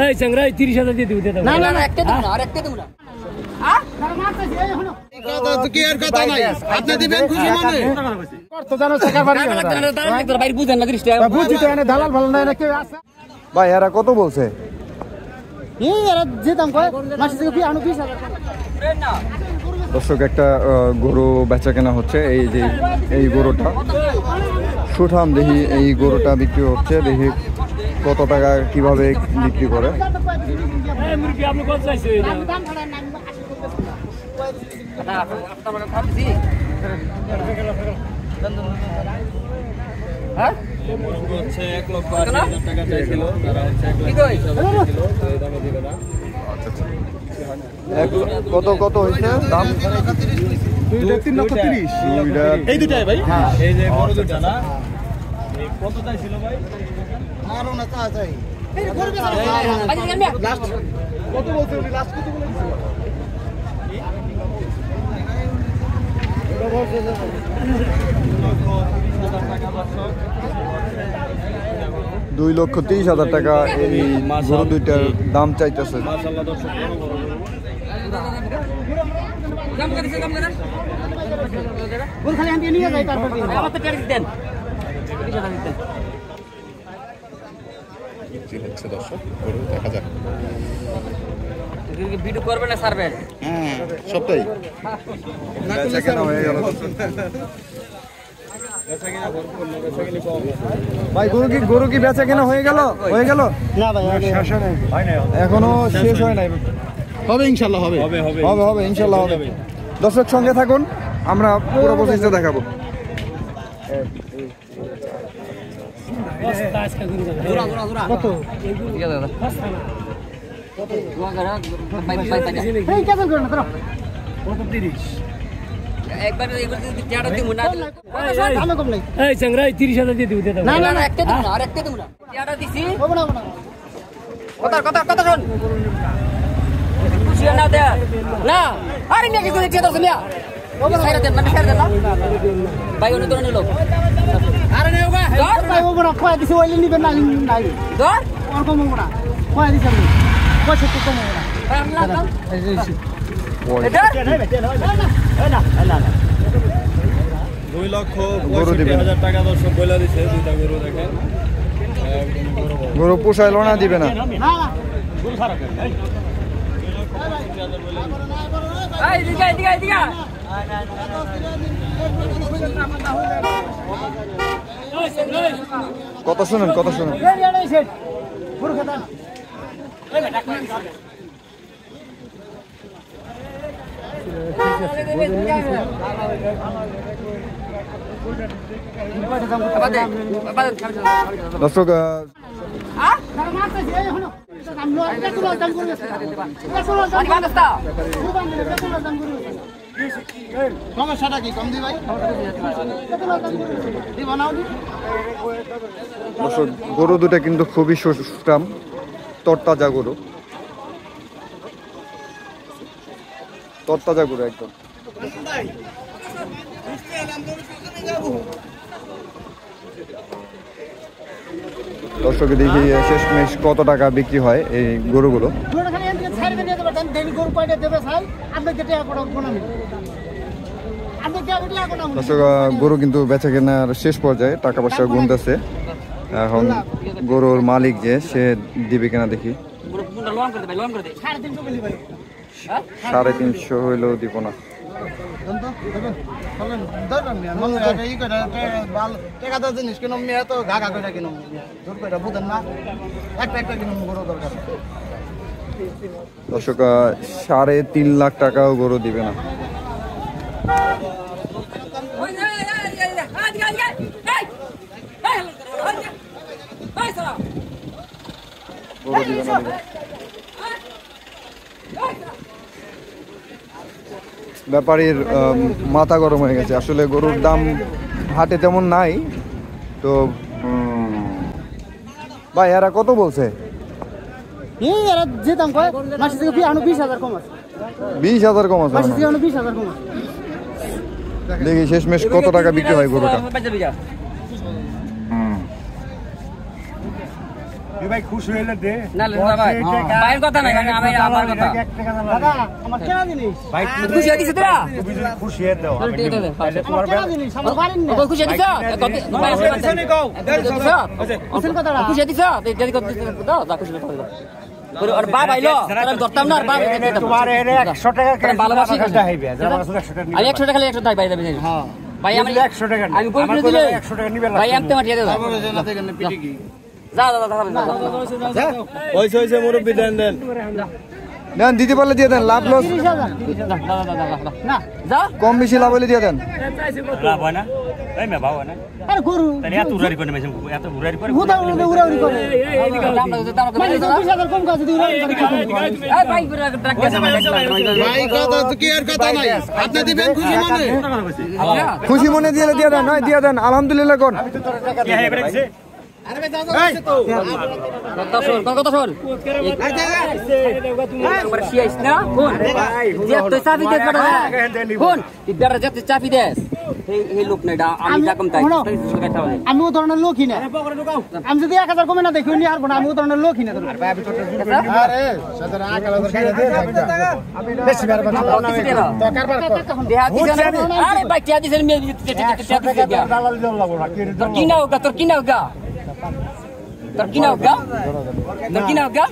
এই চাংরাই 30,000 দিয়ে দিও দাদা। না না না একটা দেব না আর একটা দেব না। তো কি আর কথা নাই আপনি দিবেন খুশি মনে তো জানো টাকা বাড়ি তোর বাইরে বুঝেন না দৃষ্টি বুঝি তো এনে দালাল ভালো না কেউ আছে ভাই এরা কত বলছে? এই এরা যে দাম কয় মাসে থেকে ফি আনো 20,000 না। দর্শক একটা গরু বেচা কেনা হচ্ছে, এই যে এই গরুটা সুঠাম, দেখি এই গরুটা বিক্রি হচ্ছে, দেখি কত টাকা কিভাবে বিক্রি করে। কত কত হয়েছে দাম? 3,30,000 এই দুটাই ভাই। এই যে বড় দুটা না কত চাইছিল ভাই? আরো না তা চাই লাস্ট কত বলতে উনি লাস্ট কত বলেছিল? 2,30,000 টাকা এই গরু দুইটার দাম চাইতেছে। দর্শক গরু দেখা যাক ভিডিও করবে না সারবেন। হ্যাঁ সবটাই বেচা কেনা হয়ে গেল। ভাই গরু কি বেচা কেনা হয়ে গেল? হয়ে গেল না ভাই শেষ হয় নাই, এখনো শেষ হয় নাই। হবে ইনশাআল্লাহ হবে হবে হবে হবে ইনশাআল্লাহ হবে। দর্শক সঙ্গে থাকুন, আমরা পুরো প্রসেসটা দেখাবো। কত ঠিক আছে দাদা কত বাই এই কেবল করে না তোরা কত 30 একবার এগুলো যদি টিয়াটা দিমু না দাম কম নাই। এই চাংরাই 30,000 দিয়ে দিও দাদা। না না না একটা দেব না আর একটা দেব না টিয়াটা দিছি হবে না কথা শুন খুশি না দে না আরে নিয়ে কি করে টিয়াটা শুনিয়া ওকে সাইরা দেন না ভাই উনি ধরে নিলো আরে নেও গা ধর ভাই হবে না কয় দিছে ওইলে নিবেন না নাই ধর আর কম হবে না কয় দিছে আমি কয় কম হবে না আল্লাহ দাও এই যে এটা না 2,65,000 টাকা দর্শক বইলা দিছে দুইটা গরু দেখেন গরু পোষাইলো না, দিবে না। না গরু সারা এই দিগা কত শুনেন কত শুনেন? গরু খেতা দর্শক সমস্যাটা কি কম দি ভাই দর্শক গরু দুটা কিন্তু খুবই সুঠাম, তরতাজা গরু, তরতাজা গরু একদম। দর্শক দেখি শেষমেশ কত টাকা বিক্রি হয় এই গরুগুলো। দর্শক গরু কিন্তু বেচা কেনার শেষ পর্যায়ে, টাকা পয়সা গুনতেছে। এখন গরুর মালিক যে সে দিবে কিনা দেখি। 350 হইলেও দিব না। জিনিস কিনো মেয়ে তো ঘা ঘা করে কিনো জোর করে বুঝেন না একটা কিনো গরু দরকার। দর্শক 3.5 লাখ টাকাও গরু দিবে না। গরু দিবে না, ব্যাপারীর মাথা গরম হয়ে গেছে। আসলে গরুর দাম হাটে তেমন নাই তো। ভাই এরা কত বলছে? এই এরা যে দাম কয় মাসে থেকে ফি আনো 20,000 কম আছে। 20,000 কম আছে? মাসে থেকে আনো 20,000 কম আছে। দেখি শেষমেশ কত টাকা বিক্রি হয় গরুটা। ভাই খুশি হইলে দে না ভাই ভাইয়ের কথা নাই আমি আমার কথা দাদা আমার কেনা জিনিস ভাই খুশি হইছিস তোরা খুশি হয়ে দাও তোমার কেনা জিনিস আমার বাড়ির না খুশি হইছিস ভাই কোন কথাটা খুশি হইছিস যদি কত দাও যা খুশি হইছিস আর বাবা আইলো তাহলে ধরতাম না আর বাবা তোমার এর 100 টাকা করে ভালোবাসি হইবে আমার 100 টাকা আমি 100 টাকা 100 টাকা ভাই দেব হ্যাঁ ভাই আমি 100 টাকা আমি বলে দিলে 100 টাকা নিবে ভাই আমি তোমার দিয়ে দাও যা হইছে মুরব্বি দেন দেন দিতে পারলে দিয়ে দেন, লাভ লস না যা কম বেশি লাভ হলে দিয়ে দেন। লাভ হয় না এই মে ভাও না আরে গরু তাহলে এত উড়ারি করে মেছে এত উড়ারি করে উড়াউড়ি করে দাম লাগছে দাম মানে 20000 কম কাছে উড়াউড়ি করে এই ভাই করে ট্রাক গেছে ভাই কথা তো কি আর কথা নাই, আপনি দিবেন খুশি মনে। খুশি মনে দিয়ে দেন, নয় দিয়ে দেন আলহামদুলিল্লাহ কোন কি হে বেরেছে কথা শোন একবার শিয়াইস না কোন যে তুই চাবি দে কোন ইদার যেতে চাবি দে এই লোক না আমি যা কম তাই আমি ও ধরনের লোকই না। আমি যদি 1000 কমে না দেখি নি আর আমি ও ধরনের লোকই না। আরে সাধারণ 1000 টাকা দে আমি বেশি বার কথা তো কারবার কর আরে ভাই টিয়া দিছেন মে দালাল দিও লাগো না কি তোর কি না হোগা তোর কি না হোগা তোর কি না হোগা তোর কি না হোগা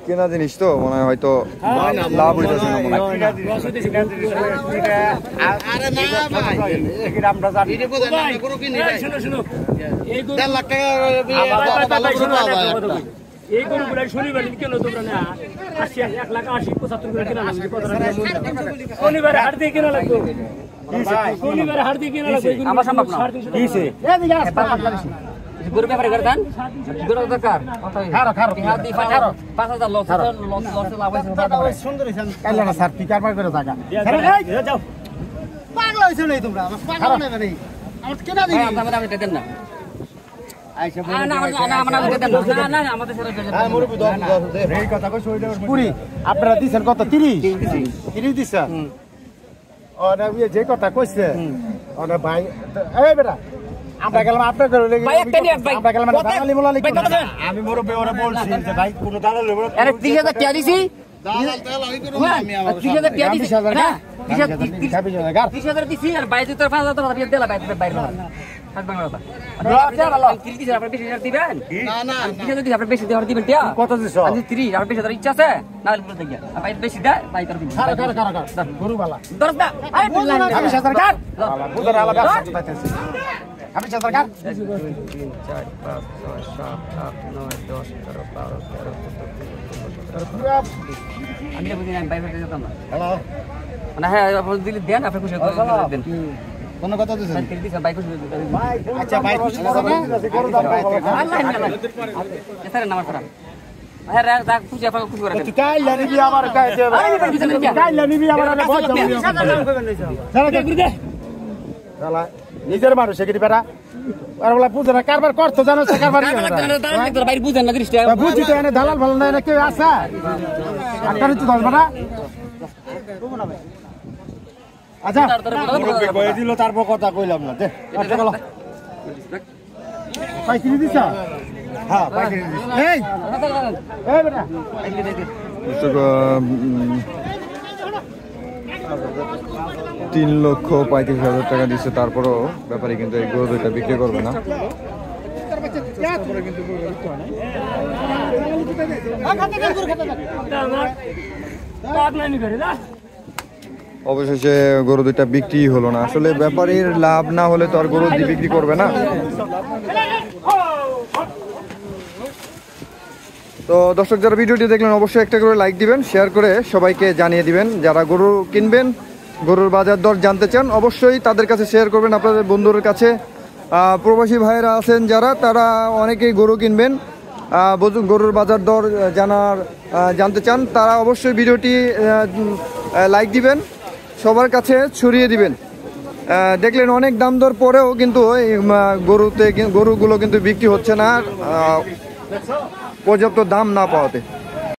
কেনা জিনিস তো মনে হয় হয়তো লাভ হইতেছে না মনে হয়। আরে না ভাই আমরা জানি এটা কোথায় না কোনো কি নাই, শুনো শুনো 1.5 লাখ টাকা ভালো করে পাওয়া যায়। এই গরুগুলা শনিবার কেন তোমরা না 1,80,75,75 করে কেনা লাগবে শনিবারে হাট দিয়ে কেনা লাগবে শনিবারে হাট দিয়ে কেনা লাগবে আমার সম্ভব না কিছে এদিকে আস গরু ব্যাপারে করতেন গরু দরকার খারো খারো হাত দিয়ে 5,000 লস লাভ হইছে সুন্দর হইছেন কাইলা না স্যার কি কারবার করে টাকা যাও পাগল হইছো নাই তোমরা আমার পাগল না ভাই আমার কেনা ভাই জিনিস আমাদের দেন না এই কথা কই সইটা পুরি আপনারা দিছেন কত 30 দিছেন ওরা যে কথা কইছে ওরা ভাই এই বেটা আমরা গেলাম আপনার ঘরে লেগে ভাই একটা নিয়ে ভাই আমরা গেলাম দালালি মোলালি ভাই কথা বলেন আমি মুরব্বি ওরা বলছি যে ভাই কোনো দালালি আরে 30,000 টাকা দিছি দালাল তেলা হই করব আমি আমার 30,000 টাকা দিছি 20,000 না 20,000 30,000 দিছি আর বাইরে তোর 5,000 টাকা দিয়ে দিলা বাইরে বাইরে থাক বাংলা কথা আপনি 30,000 আপনি 20,000 দিবেন না না 30,000 দিছি আপনি বেশি দেওয়ার দিবেন টিয়া কত দিছ আমি 30 আর 20,000 ইচ্ছা আছে না বলে দেখিয়া ভাই বেশি দে ভাই তোর দিন খারো খারো খারো গরু বালা দরজ দা আরে 20,000 কাট বুঝার আলাদা পাইতেছে 20,000 কাট 3 4 5 6 7 8 9 10 11 12 আমি বুঝি না বাইরে যেতাম না হ্যালো না হ্যাঁ আপনি দিলে দেন আপনি খুশি করে দেন কোন কথা দিছেন? তিন দিন বাইক খুশি আচ্ছা ভাই খুশি না গরু দাম স্যার নামার পড়া হ্যাঁ রাখ খুশি আপনাকে খুশি করে দেন কাইলা নিবি আমার কাইতে কাইলা নিবি আমার শালা নিজের মানুষ এগিরি বেটা আর বলা বুঝে না কারবার করতে জানো সে কারবার বাইরে বুঝেন না দৃষ্টি বুঝি তো এনে দালাল ভালো না কেউ আছে আটটা নিতে ধরবে না আচ্ছা কয়ে দিল তারপর কথা কইলাম না দে আচ্ছা গেল পাইছিলি দিছ হ্যাঁ পাইছিলি এই এই বেটা 3,35,000 টাকা দিচ্ছে, তারপরও ব্যাপারে কিন্তু এই গরু দুইটা বিক্রি করবে না। অবশেষে গরু দুইটা বিক্রি হলো না। আসলে ব্যাপারীর লাভ না হলে তো আর গরু বিক্রি করবে না। তো দর্শক যারা ভিডিওটি দেখলেন অবশ্যই একটা করে লাইক দিবেন, শেয়ার করে সবাইকে জানিয়ে দিবেন। যারা গরু কিনবেন, গরুর বাজার দর জানতে চান, অবশ্যই তাদের কাছে শেয়ার করবেন, আপনাদের বন্ধুদের কাছে। প্রবাসী ভাইয়েরা আছেন যারা, তারা অনেকেই গরু কিনবেন, গরুর বাজার দর জানতে চান, তারা অবশ্যই ভিডিওটি লাইক দিবেন, সবার কাছে ছড়িয়ে দিবেন। দেখলেন অনেক দাম দর পরেও কিন্তু গরুগুলো কিন্তু বিক্রি হচ্ছে না পর্যাপ্ত দাম না পাওয়াতে।